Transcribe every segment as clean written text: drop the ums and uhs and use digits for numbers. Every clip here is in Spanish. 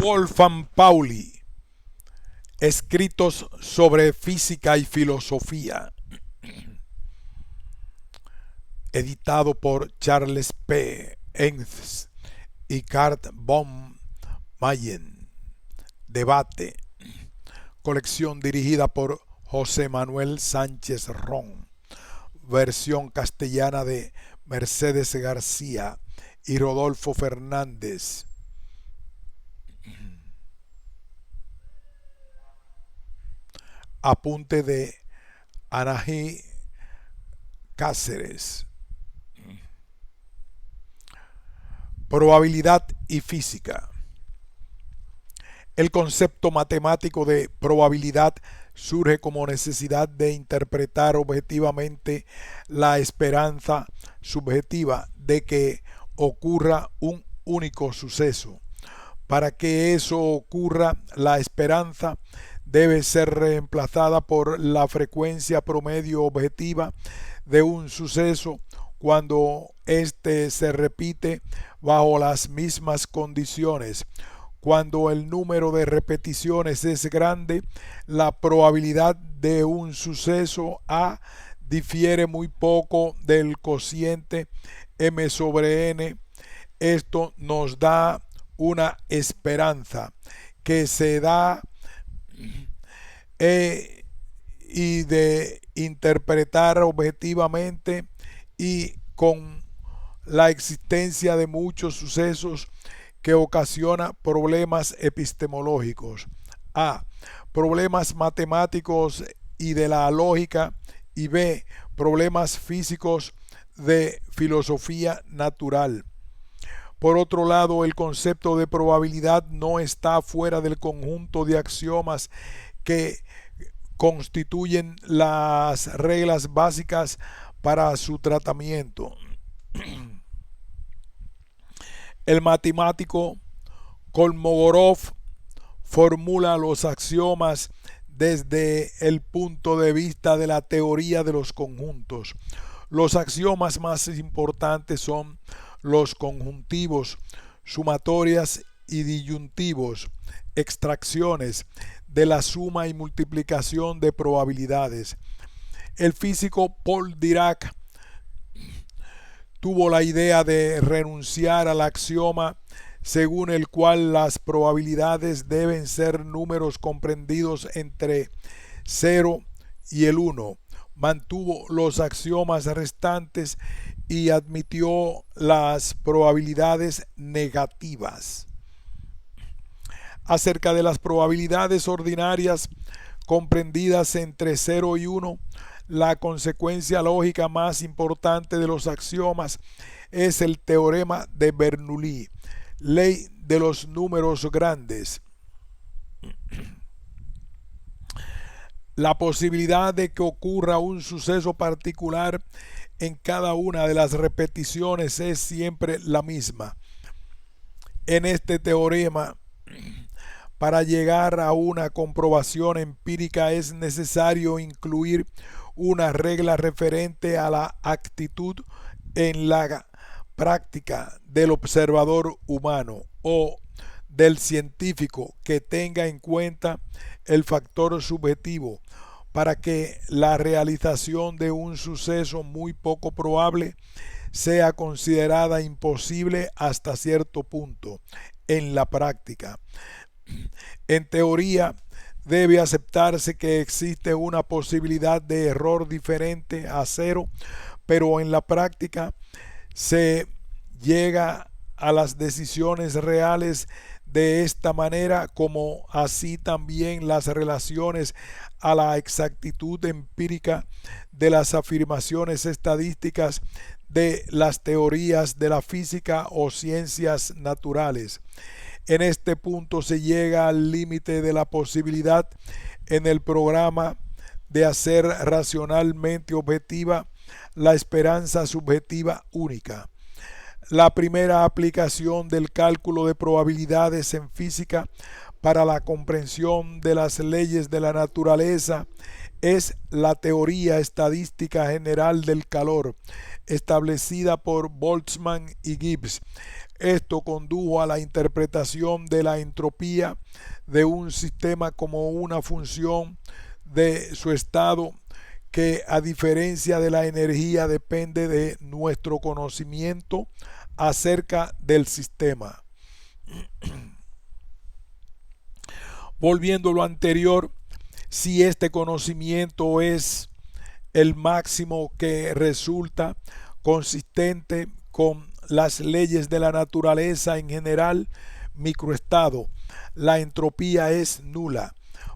Wolfgang Pauli, escritos sobre física y filosofía, editado por Charles P. Engels y Kurt von Mayen. Debate, colección dirigida por José Manuel Sánchez Ron, versión castellana de Mercedes García y Rodolfo Fernández. Apunte de Anaí Cáceres. Probabilidad y física. El concepto matemático de probabilidad surge como necesidad de interpretar objetivamente la esperanza subjetiva de que ocurra un único suceso. Para que eso ocurra, la esperanza debe ser reemplazada por la frecuencia promedio objetiva de un suceso cuando éste se repite bajo las mismas condiciones. Cuando el número de repeticiones es grande, la probabilidad de un suceso A difiere muy poco del cociente m sobre n. Esto nos da una esperanza que se da y de interpretar objetivamente y con la existencia de muchos sucesos que ocasiona problemas epistemológicos. A. Problemas matemáticos y de la lógica. Y B. Problemas físicos de filosofía natural. Por otro lado, el concepto de probabilidad no está fuera del conjunto de axiomas que constituyen las reglas básicas para su tratamiento. El matemático Kolmogorov formula los axiomas desde el punto de vista de la teoría de los conjuntos. Los axiomas más importantes son los conjuntivos, sumatorias y disyuntivos, extracciones de la suma y multiplicación de probabilidades. El físico Paul Dirac tuvo la idea de renunciar al axioma según el cual las probabilidades deben ser números comprendidos entre 0 y el 1. Mantuvo los axiomas restantes y admitió las probabilidades negativas. Acerca de las probabilidades ordinarias comprendidas entre 0 y 1, la consecuencia lógica más importante de los axiomas es el teorema de Bernoulli, ley de los números grandes. La posibilidad de que ocurra un suceso particular en cada una de las repeticiones es siempre la misma. En este teorema, para llegar a una comprobación empírica es necesario incluir una regla referente a la actitud en la práctica del observador humano o del científico que tenga en cuenta el factor subjetivo para que la realización de un suceso muy poco probable sea considerada imposible hasta cierto punto en la práctica. En teoría, debe aceptarse que existe una posibilidad de error diferente a cero, pero en la práctica se llega a las decisiones reales de esta manera, como así también las relaciones a la exactitud empírica de las afirmaciones estadísticas de las teorías de la física o ciencias naturales. En este punto se llega al límite de la posibilidad en el programa de hacer racionalmente objetiva la esperanza subjetiva única. La primera aplicación del cálculo de probabilidades en física para la comprensión de las leyes de la naturaleza es la teoría estadística general del calor, establecida por Boltzmann y Gibbs. Esto condujo a la interpretación de la entropía de un sistema como una función de su estado que, a diferencia de la energía, depende de nuestro conocimiento acerca del sistema. Volviendo a lo anterior, si este conocimiento es el máximo que resulta consistente con las leyes de la naturaleza en general, microestado, la entropía es nula.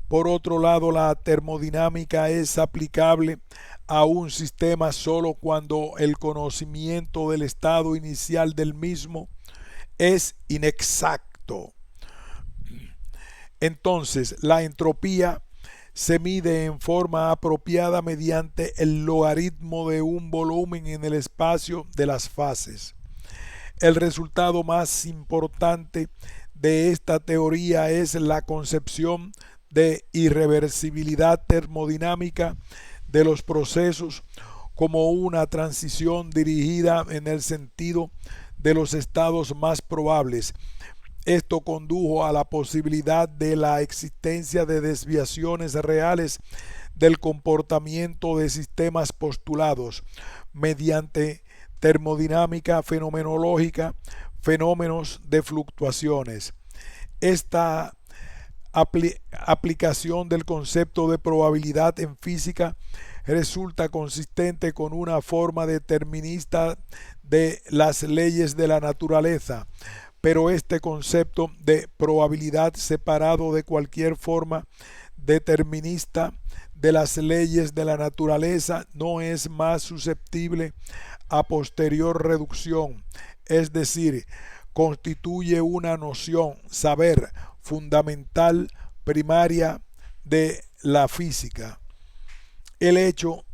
Por otro lado, la termodinámica es aplicable a un sistema solo cuando el conocimiento del estado inicial del mismo es inexacto. Entonces, la entropía se mide en forma apropiada mediante el logaritmo de un volumen en el espacio de las fases. El resultado más importante de esta teoría es la concepción de irreversibilidad termodinámica de los procesos como una transición dirigida en el sentido de los estados más probables. Esto condujo a la posibilidad de la existencia de desviaciones reales del comportamiento de sistemas postulados mediante termodinámica fenomenológica, fenómenos de fluctuaciones. Esta aplicación del concepto de probabilidad en física resulta consistente con una forma determinista de las leyes de la naturaleza, pero este concepto de probabilidad, separado de cualquier forma determinista de las leyes de la naturaleza, no es más susceptible a posterior reducción, es decir, constituye una noción, saber, fundamental, primaria de la física. El hecho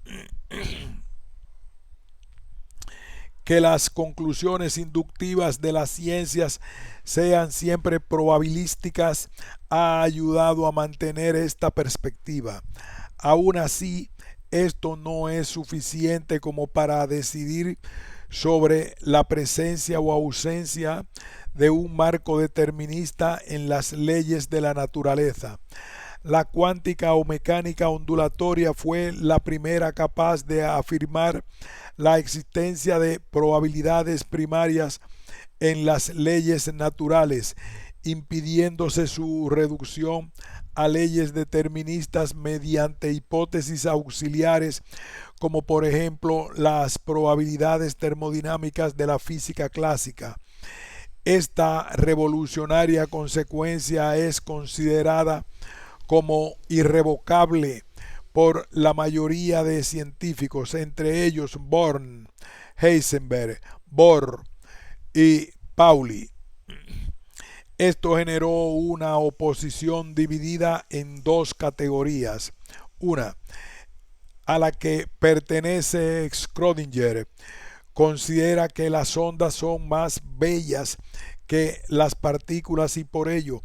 que las conclusiones inductivas de las ciencias sean siempre probabilísticas ha ayudado a mantener esta perspectiva. Aún así, esto no es suficiente como para decidir sobre la presencia o ausencia de un marco determinista en las leyes de la naturaleza. La cuántica o mecánica ondulatoria fue la primera capaz de afirmar la existencia de probabilidades primarias en las leyes naturales, impidiéndose su reducción a leyes deterministas mediante hipótesis auxiliares, como por ejemplo las probabilidades termodinámicas de la física clásica. Esta revolucionaria consecuencia es considerada como irrevocable por la mayoría de científicos, entre ellos Born, Heisenberg, Bohr y Pauli. Esto generó una oposición dividida en dos categorías. Una, a la que pertenece Schrödinger, considera que las ondas son más bellas que las partículas y por ello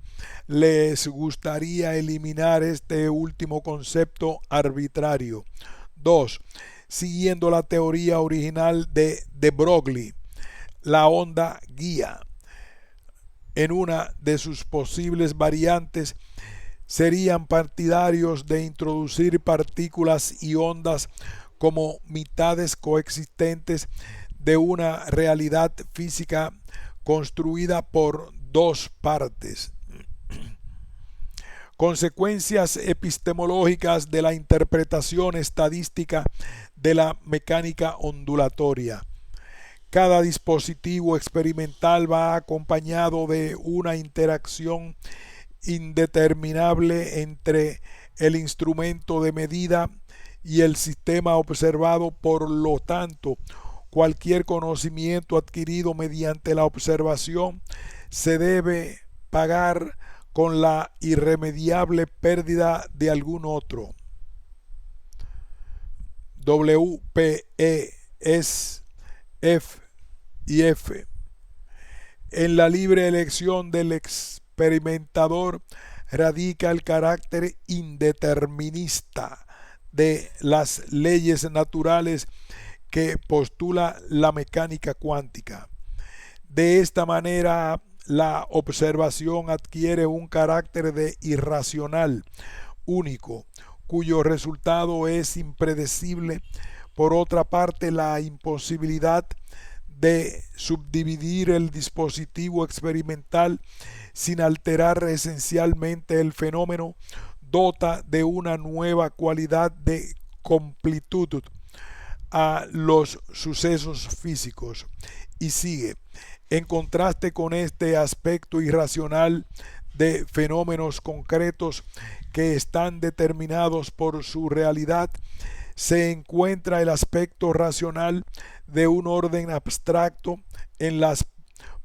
les gustaría eliminar este último concepto arbitrario. 2. Siguiendo la teoría original de de Broglie, la onda guía, en una de sus posibles variantes, serían partidarios de introducir partículas y ondas como mitades coexistentes de una realidad física construida por dos partes. Consecuencias epistemológicas de la interpretación estadística de la mecánica ondulatoria. Cada dispositivo experimental va acompañado de una interacción indeterminable entre el instrumento de medida y el sistema observado. Por lo tanto, cualquier conocimiento adquirido mediante la observación se debe pagar con la irremediable pérdida de algún otro. W, P, E, S, F y F. En la libre elección del experimentador radica el carácter indeterminista de las leyes naturales que postula la mecánica cuántica. De esta manera, la observación adquiere un carácter de irracional, único, cuyo resultado es impredecible. Por otra parte, la imposibilidad de subdividir el dispositivo experimental sin alterar esencialmente el fenómeno dota de una nueva cualidad de completud a los sucesos físicos. Y sigue, en contraste con este aspecto irracional de fenómenos concretos que están determinados por su realidad, se encuentra el aspecto racional de un orden abstracto en las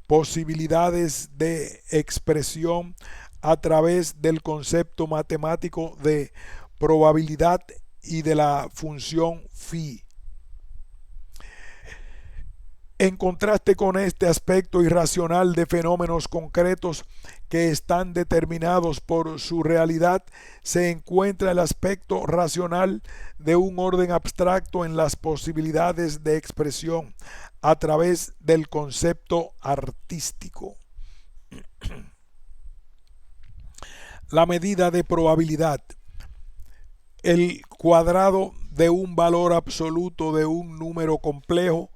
posibilidades de expresión a través del concepto matemático de probabilidad y de la función phi. En contraste con este aspecto irracional de fenómenos concretos que están determinados por su realidad, se encuentra el aspecto racional de un orden abstracto en las posibilidades de expresión a través del concepto artístico. La medida de probabilidad. El cuadrado de un valor absoluto de un número complejo.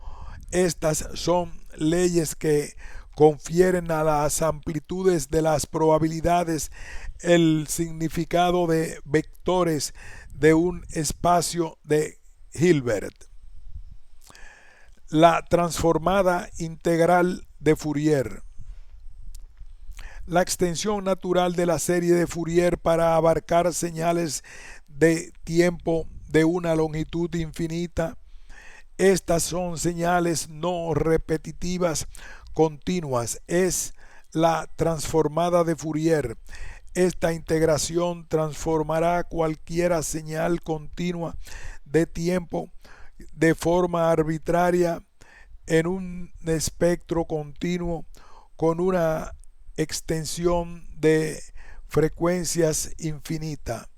Estas son leyes que confieren a las amplitudes de las probabilidades el significado de vectores de un espacio de Hilbert. La transformada integral de Fourier. La extensión natural de la serie de Fourier para abarcar señales de tiempo de una longitud infinita. Estas son señales no repetitivas continuas. Es la transformada de Fourier. Esta integración transformará cualquier señal continua de tiempo de forma arbitraria en un espectro continuo con una extensión de frecuencias infinita.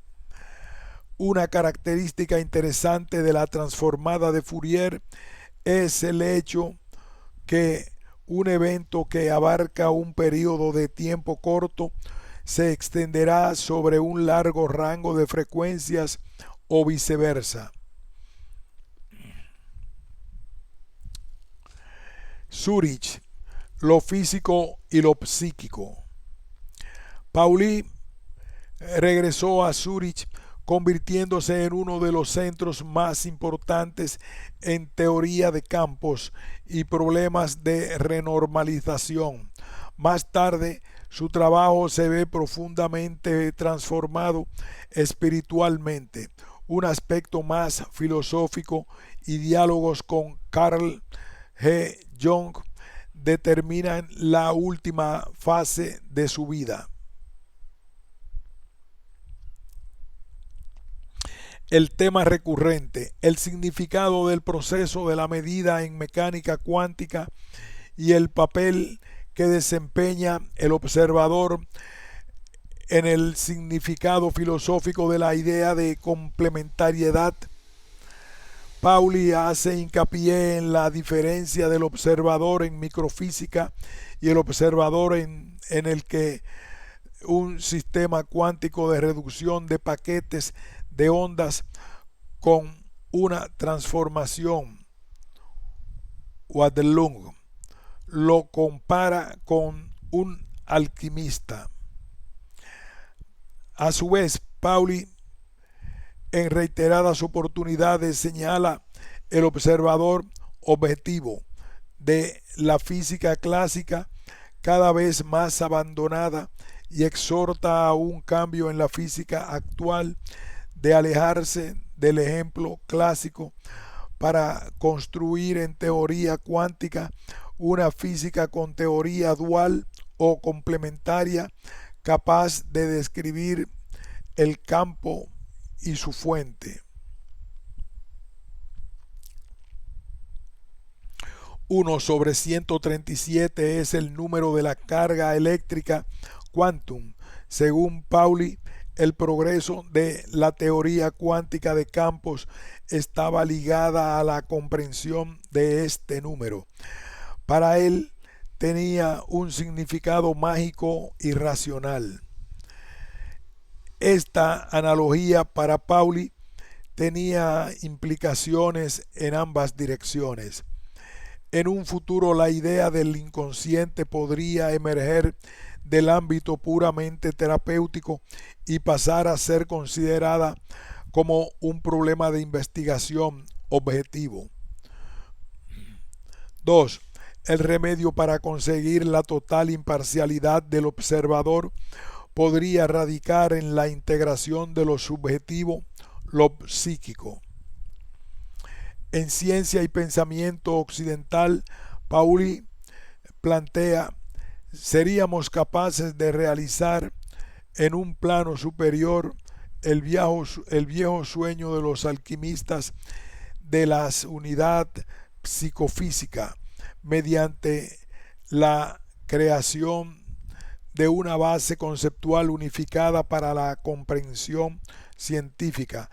Una característica interesante de la transformada de Fourier es el hecho que un evento que abarca un periodo de tiempo corto se extenderá sobre un largo rango de frecuencias o viceversa. Zurich, lo físico y lo psíquico. Pauli regresó a Zurich, convirtiéndose en uno de los centros más importantes en teoría de campos y problemas de renormalización. Más tarde, su trabajo se ve profundamente transformado espiritualmente, un aspecto más filosófico y diálogos con Carl G. Jung determinan la última fase de su vida. El tema recurrente, el significado del proceso de la medida en mecánica cuántica y el papel que desempeña el observador en el significado filosófico de la idea de complementariedad. Pauli hace hincapié en la diferencia del observador en microfísica y el observador en el que un sistema cuántico de reducción de paquetes de ondas con una transformación Wadelung lo compara con un alquimista. A su vez, Pauli en reiteradas oportunidades señala el observador objetivo de la física clásica cada vez más abandonada y exhorta a un cambio en la física actual de alejarse del ejemplo clásico para construir en teoría cuántica una física con teoría dual o complementaria capaz de describir el campo y su fuente. 1/137 es el número de la carga eléctrica quantum. Según Pauli, el progreso de la teoría cuántica de campos estaba ligada a la comprensión de este número. Para él, tenía un significado mágico y racional. Esta analogía para Pauli tenía implicaciones en ambas direcciones. En un futuro la idea del inconsciente podría emerger del ámbito puramente terapéutico y pasar a ser considerada como un problema de investigación objetivo. 2. El remedio para conseguir la total imparcialidad del observador podría radicar en la integración de lo subjetivo, lo psíquico. En Ciencia y Pensamiento Occidental, Pauli plantea: seríamos capaces de realizar en un plano superior el viejo sueño de los alquimistas de la unidad psicofísica mediante la creación de una base conceptual unificada para la comprensión científica,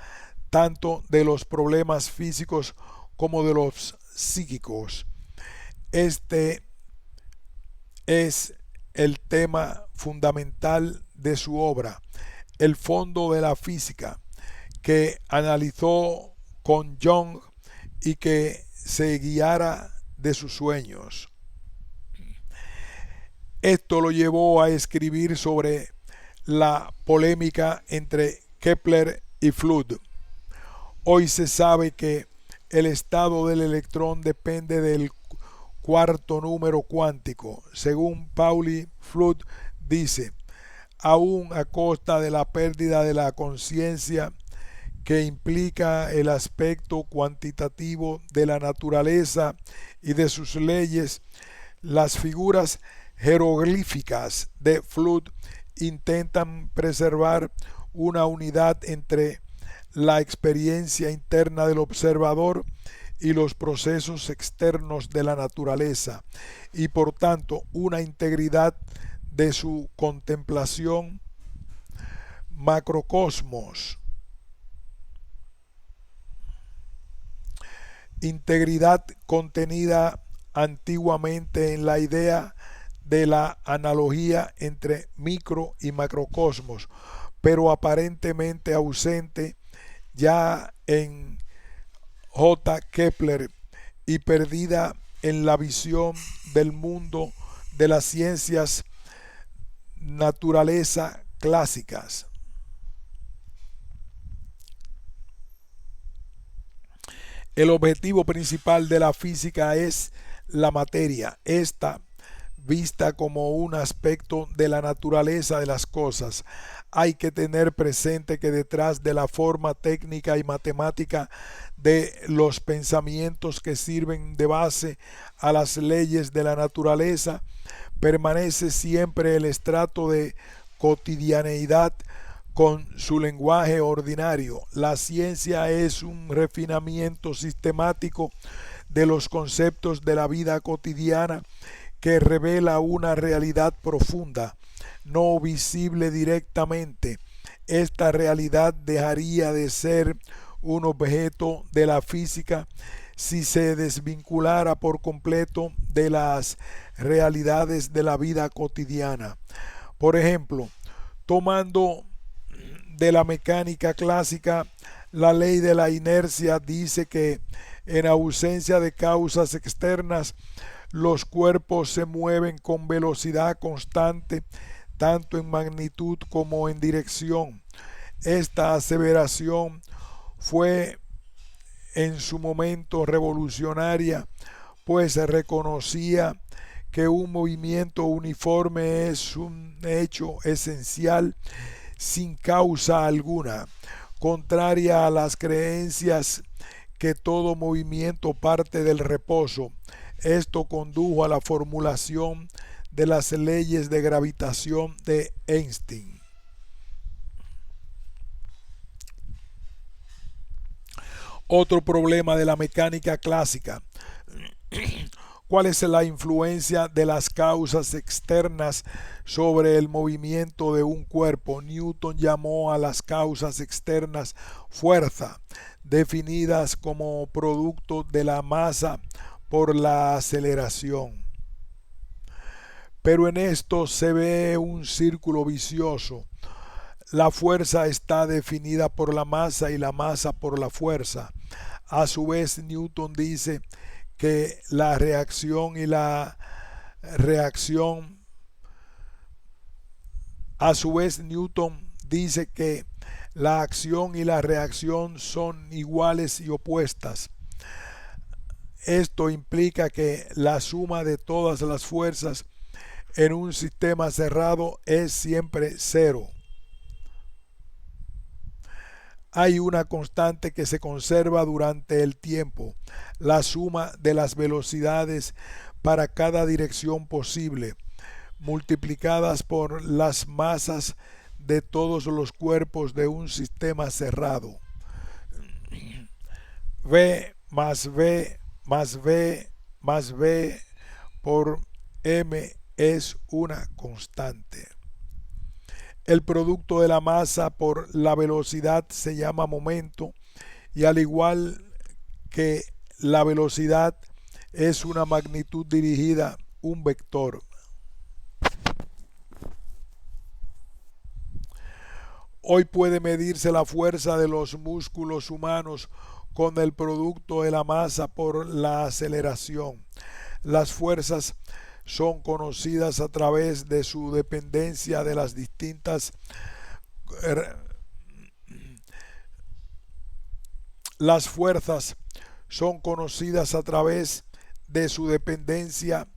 tanto de los problemas físicos como de los psíquicos. Este es el tema fundamental de su obra, El fondo de la física, que analizó con Jung y que se guiara de sus sueños. Esto lo llevó a escribir sobre la polémica entre Kepler y Flood. Hoy se sabe que el estado del electrón depende del cuarto número cuántico. Según Pauli, Flood dice: aún a costa de la pérdida de la conciencia que implica el aspecto cuantitativo de la naturaleza y de sus leyes, las figuras jeroglíficas de Flood intentan preservar una unidad entre la experiencia interna del observador y los procesos externos de la naturaleza, y por tanto una integridad de su contemplación macrocosmos. Integridad contenida antiguamente en la idea de la analogía entre micro y macrocosmos, pero aparentemente ausente ya en J. Kepler y perdida en la visión del mundo de las ciencias naturaleza clásicas. El objetivo principal de la física es la materia, esta vista como un aspecto de la naturaleza de las cosas. Hay que tener presente que detrás de la forma técnica y matemática de los pensamientos que sirven de base a las leyes de la naturaleza permanece siempre el estrato de cotidianeidad con su lenguaje ordinario. La ciencia es un refinamiento sistemático de los conceptos de la vida cotidiana que revela una realidad profunda, no visible directamente. Esta realidad dejaría de ser un objeto de la física si se desvinculara por completo de las realidades de la vida cotidiana. Por ejemplo, tomando de la mecánica clásica, la ley de la inercia dice que en ausencia de causas externas, los cuerpos se mueven con velocidad constante, tanto en magnitud como en dirección. Esta aseveración fue en su momento revolucionaria, pues se reconocía que un movimiento uniforme es un hecho esencial sin causa alguna, contraria a las creencias que todo movimiento parte del reposo. Esto condujo a la formulación de las leyes de gravitación de Einstein. Otro problema de la mecánica clásica: ¿cuál es la influencia de las causas externas sobre el movimiento de un cuerpo? Newton llamó a las causas externas fuerza, definidas como producto de la masa por la aceleración. Pero en esto se ve un círculo vicioso. La fuerza está definida por la masa y la masa por la fuerza. A su vez, Newton dice que la reacción y la reacción, a su vez Newton dice que la acción y la reacción son iguales y opuestas. Esto implica que la suma de todas las fuerzas en un sistema cerrado es siempre cero. Hay una constante que se conserva durante el tiempo, la suma de las velocidades para cada dirección posible, multiplicadas por las masas de todos los cuerpos de un sistema cerrado. V más V más V más V por M es una constante. El producto de la masa por la velocidad se llama momento, y al igual que la velocidad es una magnitud dirigida, un vector. Hoy puede medirse la fuerza de los músculos humanos con el producto de la masa por la aceleración. Las fuerzas son conocidas a través de su dependencia de las distintas las fuerzas son conocidas a través de su dependencia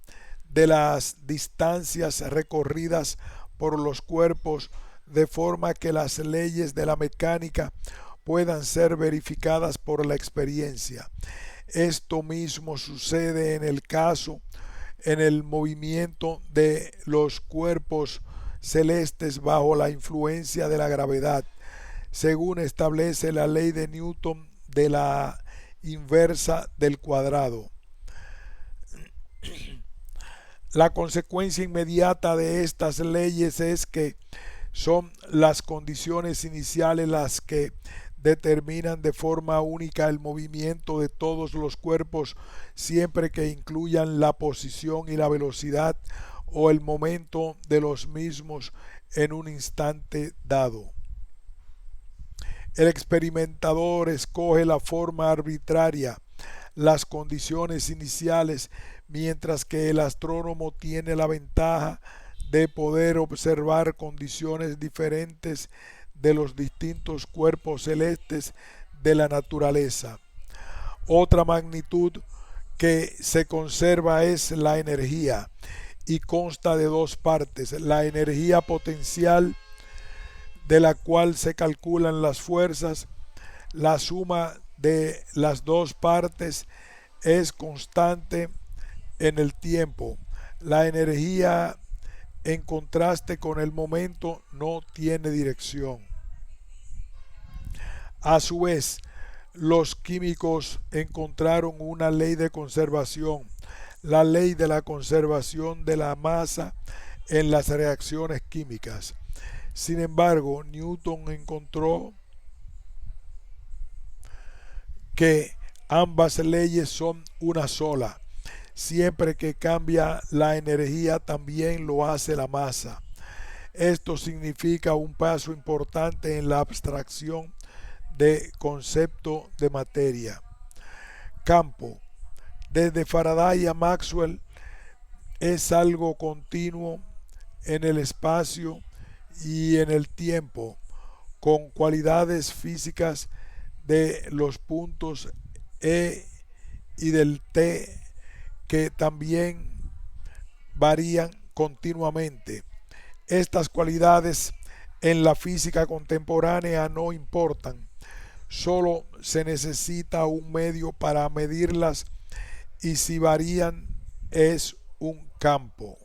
de las distancias recorridas por los cuerpos, de forma que las leyes de la mecánica puedan ser verificadas por la experiencia. Esto mismo sucede en el movimiento de los cuerpos celestes bajo la influencia de la gravedad, según establece la ley de Newton de la inversa del cuadrado. La consecuencia inmediata de estas leyes es que son las condiciones iniciales las que determinan de forma única el movimiento de todos los cuerpos, siempre que incluyan la posición y la velocidad o el momento de los mismos en un instante dado. El experimentador escoge la forma arbitraria, las condiciones iniciales, mientras que el astrónomo tiene la ventaja de poder observar condiciones diferentes de los distintos cuerpos celestes de la naturaleza. Otra magnitud que se conserva es la energía, y consta de dos partes: la energía potencial, de la cual se calculan las fuerzas. La suma de las dos partes es constante en el tiempo. La energía, en contraste con el momento, no tiene dirección. A su vez, los químicos encontraron una ley de conservación, la ley de la conservación de la masa en las reacciones químicas. Sin embargo, Newton encontró que ambas leyes son una sola. Siempre que cambia la energía, también lo hace la masa. Esto significa un paso importante en la abstracción de concepto de materia. Campo. Desde Faraday a Maxwell es algo continuo en el espacio y en el tiempo, con cualidades físicas de los puntos E y del T que también varían continuamente. Estas cualidades en la física contemporánea no importan, solo se necesita un medio para medirlas, y si varían es un campo.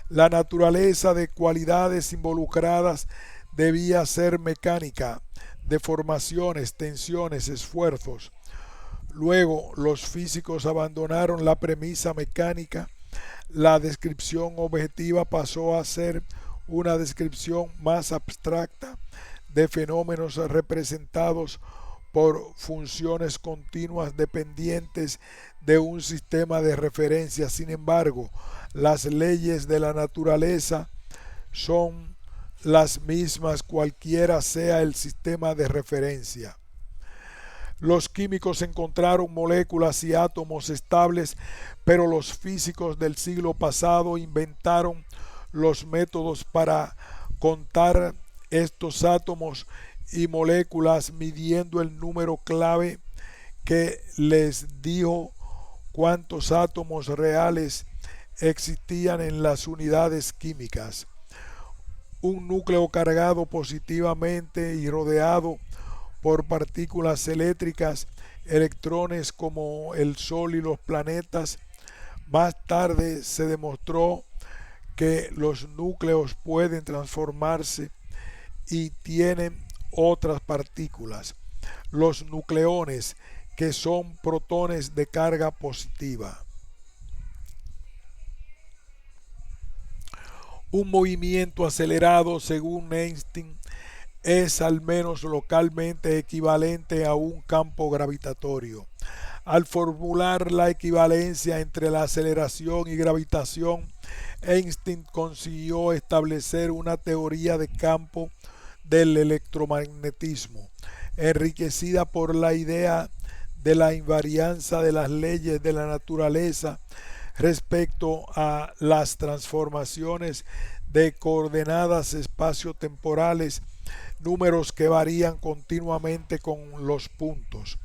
La naturaleza de cualidades involucradas debía ser mecánica, deformaciones, tensiones, esfuerzos. Luego los físicos abandonaron la premisa mecánica. La descripción objetiva pasó a ser una descripción más abstracta de fenómenos representados por funciones continuas dependientes de un sistema de referencia. Sin embargo, las leyes de la naturaleza son las mismas cualquiera sea el sistema de referencia. Los químicos encontraron moléculas y átomos estables, pero los físicos del siglo pasado inventaron los métodos para contar estos átomos y moléculas midiendo el número clave que les dijo cuántos átomos reales existían en las unidades químicas. Un núcleo cargado positivamente y rodeado por partículas eléctricas, electrones como el Sol y los planetas. Más tarde se demostró que los núcleos pueden transformarse y tienen otras partículas, los nucleones, que son protones de carga positiva. Un movimiento acelerado, según Einstein, es al menos localmente equivalente a un campo gravitatorio. Al formular la equivalencia entre la aceleración y gravitación, Einstein consiguió establecer una teoría de campo del electromagnetismo, enriquecida por la idea de la invarianza de las leyes de la naturaleza respecto a las transformaciones de coordenadas espaciotemporales, números que varían continuamente con los puntos,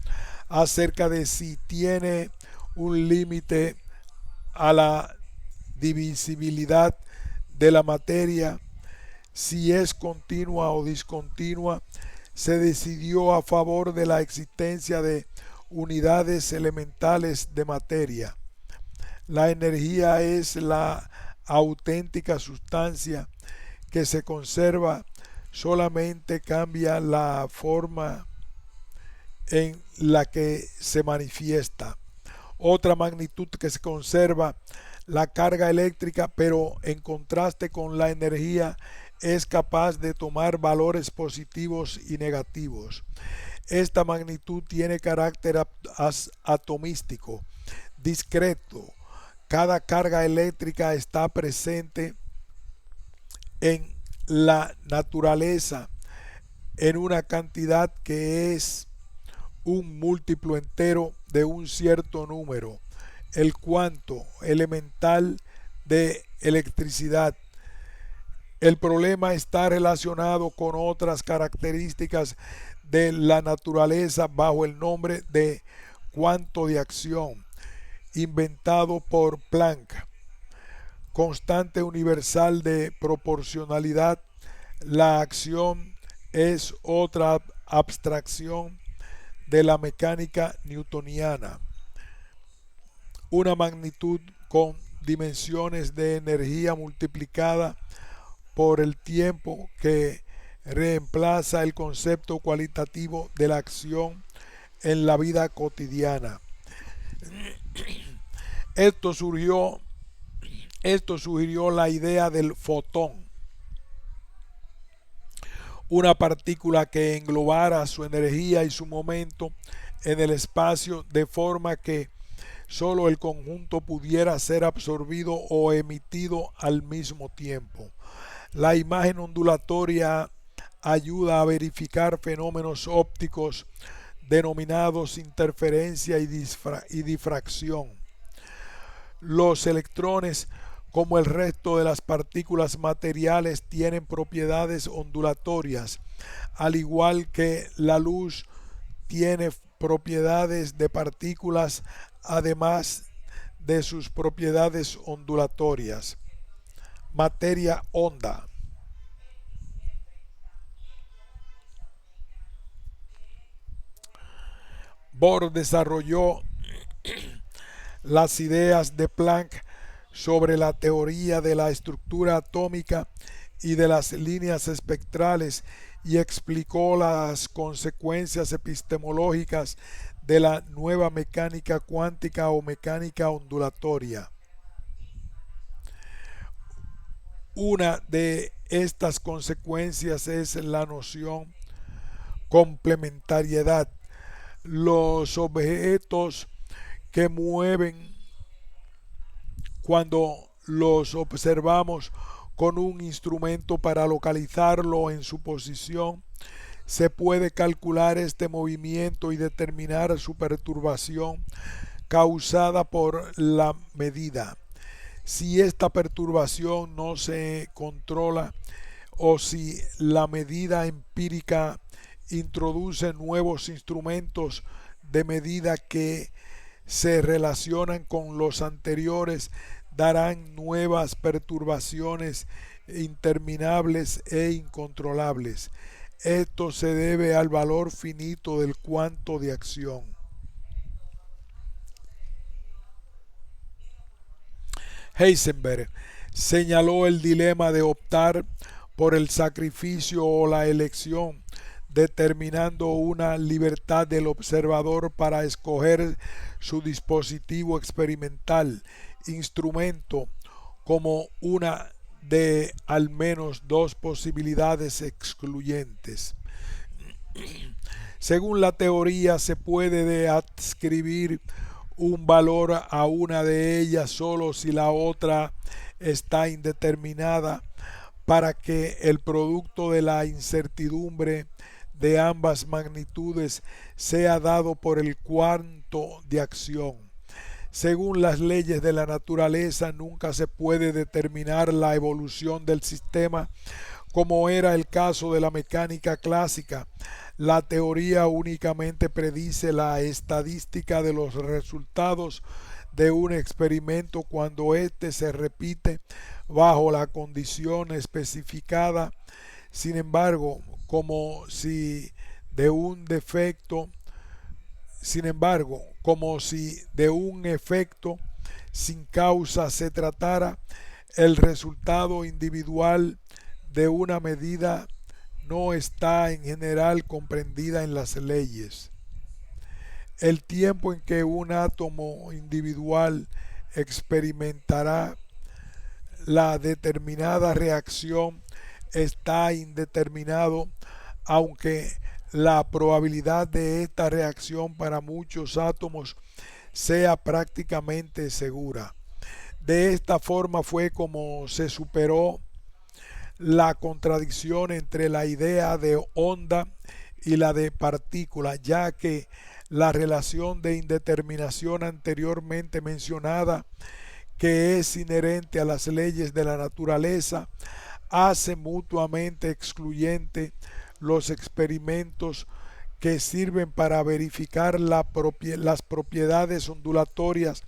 acerca de si tiene un límite a la divisibilidad de la materia, si es continua o discontinua. Se decidió a favor de la existencia de unidades elementales de materia. La energía es la auténtica sustancia que se conserva, solamente cambia la forma en la que se manifiesta. Otra magnitud que se conserva, la carga eléctrica, pero en contraste con la energía es capaz de tomar valores positivos y negativos. Esta magnitud tiene carácter atomístico, discreto. Cada carga eléctrica está presente en la naturaleza en una cantidad que es un múltiplo entero de un cierto número, el cuanto elemental de electricidad. El problema está relacionado con otras características de la naturaleza bajo el nombre de cuanto de acción, inventado por Planck. Constante universal de proporcionalidad. La acción es otra abstracción de la mecánica newtoniana. Una magnitud con dimensiones de energía multiplicada por el tiempo que reemplaza el concepto cualitativo de la acción en la vida cotidiana. Esto sugirió la idea del fotón, una partícula que englobara su energía y su momento en el espacio de forma que solo el conjunto pudiera ser absorbido o emitido al mismo tiempo. La imagen ondulatoria ayuda a verificar fenómenos ópticos denominados interferencia y difracción. Los electrones, como el resto de las partículas materiales, tienen propiedades ondulatorias, al igual que la luz tiene propiedades de partículas, además de sus propiedades ondulatorias. Materia onda. Bohr desarrolló las ideas de Planck sobre la teoría de la estructura atómica y de las líneas espectrales y explicó las consecuencias epistemológicas de la nueva mecánica cuántica o mecánica ondulatoria. Una de estas consecuencias es la noción complementariedad. los objetos que mueven cuando los observamos con un instrumento para localizarlo en su posición. Se puede calcular este movimiento y determinar su perturbación causada por la medida. Si esta perturbación no se controla o si la medida empírica introduce nuevos instrumentos de medida que se relacionan con los anteriores, darán nuevas perturbaciones interminables e incontrolables. Esto se debe al valor finito del cuanto de acción. Heisenberg señaló el dilema de optar por el sacrificio o la elección, determinando una libertad del observador para escoger su dispositivo experimental, instrumento, como una de al menos dos posibilidades excluyentes. Según la teoría, se puede adscribir un valor a una de ellas solo si la otra está indeterminada, para que el producto de la incertidumbre de ambas magnitudes sea dado por el cuanto de acción. Según las leyes de la naturaleza, nunca se puede determinar la evolución del sistema, como era el caso de la mecánica clásica. La teoría únicamente predice la estadística de los resultados de un experimento cuando éste se repite bajo la condición especificada. Sin embargo, como si de un defecto, como si de un efecto sin causa se tratara, el resultado individual de una medida no está en general comprendida en las leyes. El tiempo en que un átomo individual experimentará la determinada reacción está indeterminado, aunque la probabilidad de esta reacción para muchos átomos sea prácticamente segura. De esta forma fue como se superó la contradicción entre la idea de onda y la de partícula, ya que la relación de indeterminación anteriormente mencionada, que es inherente a las leyes de la naturaleza, hace mutuamente excluyente los experimentos que sirven para verificar las propiedades ondulatorias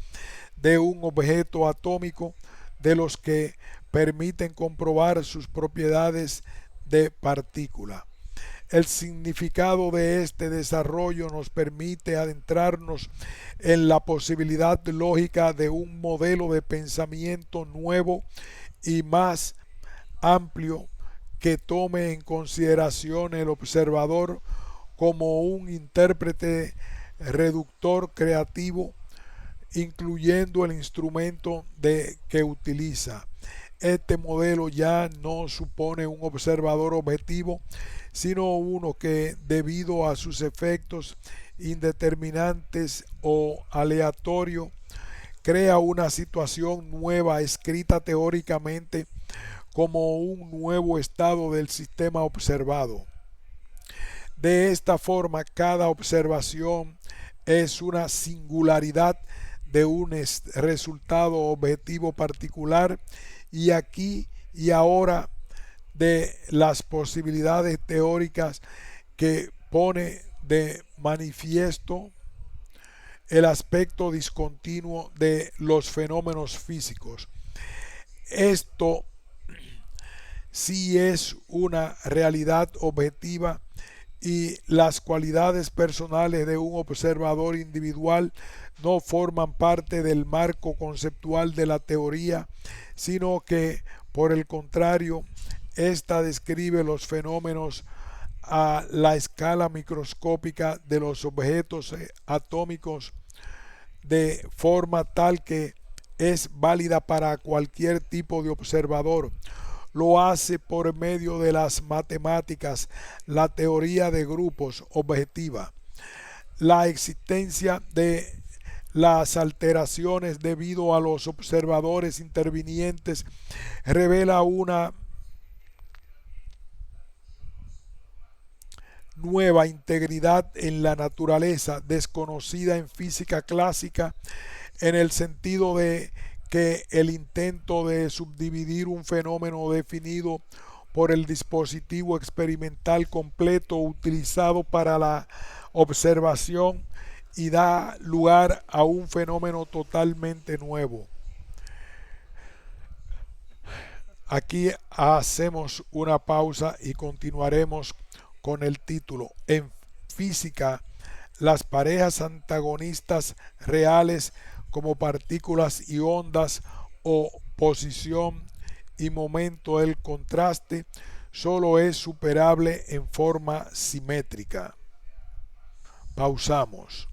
de un objeto atómico de los que permiten comprobar sus propiedades de partícula. El significado de este desarrollo nos permite adentrarnos en la posibilidad lógica de un modelo de pensamiento nuevo y más amplio que tome en consideración el observador como un intérprete reductor creativo, incluyendo el instrumento que utiliza. Este modelo ya no supone un observador objetivo, sino uno que, debido a sus efectos indeterminantes o aleatorios, crea una situación nueva escrita teóricamente como un nuevo estado del sistema observado. De esta forma, cada observación es una singularidad de un resultado objetivo particular, y aquí y ahora de las posibilidades teóricas que pone de manifiesto el aspecto discontinuo de los fenómenos físicos. Esto sí es una realidad objetiva, y las cualidades personales de un observador individual no forman parte del marco conceptual de la teoría, sino que, por el contrario, ésta describe los fenómenos a la escala microscópica de los objetos atómicos de forma tal que es válida para cualquier tipo de observador. Lo hace por medio de las matemáticas, la teoría de grupos objetiva. La existencia de las alteraciones debido a los observadores intervinientes revela una nueva integridad en la naturaleza desconocida en física clásica, en el sentido de que el intento de subdividir un fenómeno definido por el dispositivo experimental completo utilizado para la observación y da lugar a un fenómeno totalmente nuevo. Aquí hacemos una pausa y continuaremos con el título. En física, las parejas antagonistas reales como partículas y ondas o posición y momento del contraste solo es superable en forma simétrica. Pausamos.